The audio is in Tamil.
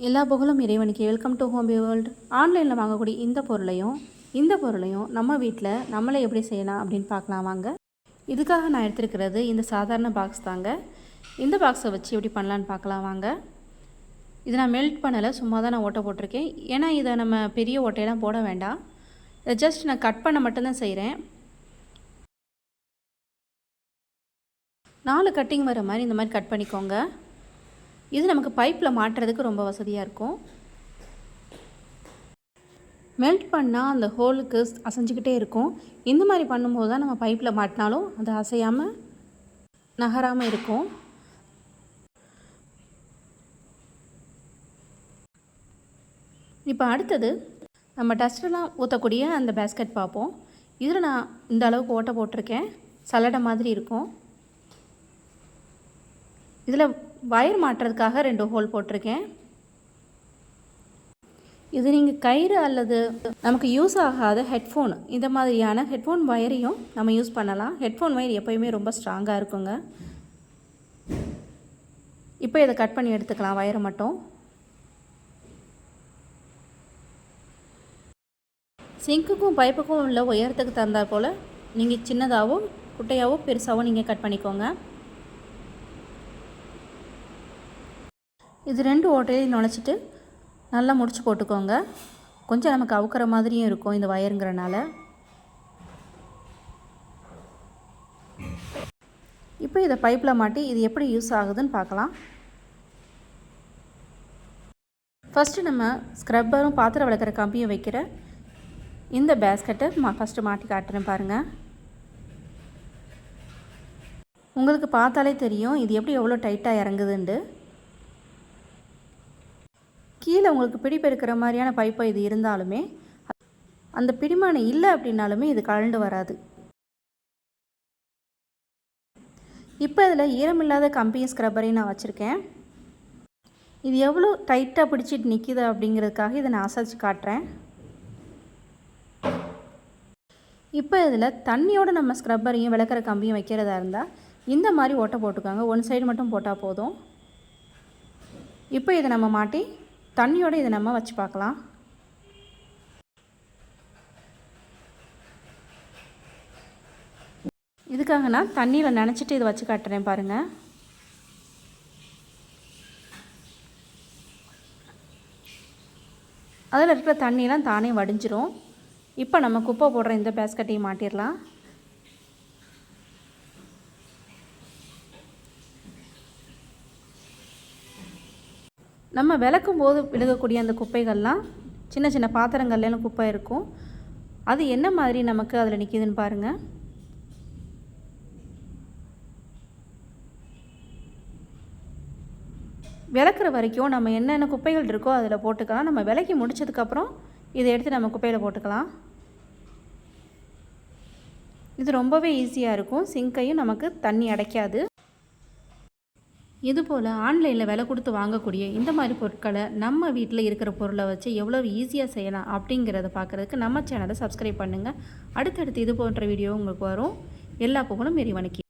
எல்லா புகழும் இறைவனுக்கு. Welcome to home world. ஆன்லைனில் வாங்கக்கூடிய இந்த பொருளையும் நம்ம வீட்டில் நம்மளே எப்படி செய்யலாம் அப்படின்னு பார்க்கலாம் வாங்க. இதுக்காக நான் எடுத்துருக்கிறது இந்த சாதாரண பாக்ஸ் தாங்க. இந்த பாக்ஸை வச்சு எப்படி பண்ணலான்னு பார்க்கலாம் வாங்க. இதை நான் மெல்ட் பண்ணலை, சும்மா தான் நான் ஓட்டை போட்டிருக்கேன். ஏன்னா இதை நம்ம பெரிய ஓட்டையெல்லாம் போட வேண்டாம். இதை ஜஸ்ட் நான் கட் பண்ண மட்டும்தான் செய்கிறேன். 4 கட்டிங் வர மாதிரி இந்த மாதிரி கட் பண்ணிக்கோங்க. இது நமக்கு பைப்பில் மாட்டுறதுக்கு ரொம்ப வசதியாக இருக்கும். மெல்ட் பண்ணால் அந்த ஹோலுக்கு அசைஞ்சிக்கிட்டே இருக்கும். இந்த மாதிரி பண்ணும்போது தான் நம்ம பைப்பில் மாட்டினாலும் அது அசையாமல் நகராமல் இருக்கும். இப்போ அடுத்தது நம்ம டஸ்ட்டெல்லாம் ஊற்றக்கூடிய அந்த பேஸ்கெட் பார்ப்போம். இதில் நான் இந்த அளவுக்கு ஓட்டை போட்டிருக்கேன். சல்லடை மாதிரி இருக்கும். இதில் வயர் மாட்டுறதுக்காக 2 ஹோல் போட்டிருக்கேன். இது நீங்கள் கயிறு அல்லது நமக்கு யூஸ் ஆகாத ஹெட்ஃபோன், இந்த மாதிரியான ஹெட்ஃபோன் வயரையும் நம்ம யூஸ் பண்ணலாம். ஹெட்ஃபோன் வயர் எப்போயுமே ரொம்ப ஸ்ட்ராங்காக இருக்குங்க. இப்போ இதை கட் பண்ணி எடுத்துக்கலாம் வயரை மட்டும். சிங்க்குக்கும் பைப்புக்கும் உள்ள உயரத்துக்கு தந்தால் போல் நீங்கள் சின்னதாகவோ குட்டையாகவோ பெருசாகவோ நீங்கள் கட் பண்ணிக்கோங்க. இது 2 ஓட்டையும் நுழைச்சிட்டு நல்லா முடிச்சு போட்டுக்கோங்க. கொஞ்சம் நமக்கு அவுக்கிற மாதிரியும் இருக்கும் இந்த வயருங்கிறனால. இப்போ இதை பைப்பில் மாட்டி இது எப்படி யூஸ் ஆகுதுன்னு பார்க்கலாம். ஃபஸ்ட்டு நம்ம ஸ்க்ரப்பரும் பாத்திரம் விளக்குற கம்பியும் வைக்கிற இந்த பேஸ்கெட்டை ஃபஸ்ட்டு மாட்டி காட்டுறேன் பாருங்கள். உங்களுக்கு பார்த்தாலே தெரியும் இது எப்படி எவ்வளோ டைட்டாக இறங்குதுண்டு. கீழே உங்களுக்கு பிடிப்பு இருக்கிற மாதிரியான பைப்பை இது இருந்தாலுமே அந்த பிடிமானம் இல்லை அப்படின்னாலுமே இது கழண்டு வராது. இப்போ இதில் ஈரமில்லாத கம்பியும் ஸ்க்ரப்பரையும் நான் வச்சுருக்கேன். இது எவ்வளோ டைட்டாக பிடிச்சிட்டு நிற்கிது அப்படிங்கிறதுக்காக இதை நான் அசைச்சு காட்டுறேன். இப்போ இதில் தண்ணியோடு நம்ம ஸ்க்ரப்பரையும் விளக்குற கம்பியும் வைக்கிறதா இருந்தால் இந்த மாதிரி ஓட்டை போட்டுக்கோங்க. 1 சைடு மட்டும் போட்டால் போதும். இப்போ இதை நம்ம மாட்டி தண்ணியோடு இதை நம்ம வச்சு பார்க்கலாம். இதுக்காக நான் தண்ணியில் நனைச்சிட்டு இதை வச்சு காட்டுறேன் பாருங்கள். அதில் இருக்கிற தண்ணியெலாம் தானே வடிஞ்சிரும். இப்போ நம்ம குப்பை போடுற இந்த பேஸ்கெட்டையும் மாட்டிடலாம். நம்ம விளக்கும் போது விழுகக்கூடிய அந்த குப்பைகள்லாம் சின்ன சின்ன பாத்திரங்கள்லாம் குப்பை இருக்கும். அது என்ன மாதிரி நமக்கு அதில் நிற்கிதுன்னு பாருங்கள். விளக்குற வரைக்கும் நம்ம என்னென்ன குப்பைகள் இருக்கோ அதில் போட்டுக்கலாம். நம்ம விளக்கி முடிச்சதுக்கப்புறம் இதை எடுத்து நம்ம குப்பையில் போட்டுக்கலாம். இது ரொம்பவே ஈஸியாக இருக்கும். சிங்கையும் நமக்கு தண்ணி அடைக்காது. இதுபோல் ஆன்லைனில் விலை கொடுத்து வாங்கக்கூடிய இந்த மாதிரி பொருட்களை நம்ம வீட்டில் இருக்கிற பொருளை வச்சு எவ்வளோ ஈஸியாக செய்யலாம் அப்படிங்கிறத பார்க்குறதுக்கு நம்ம சேனலை சப்ஸ்கிரைப் பண்ணுங்கள். அடுத்தடுத்து இது போன்ற வீடியோ உங்களுக்கு வரும். எல்லா புகழும் இறைவனுக்கு.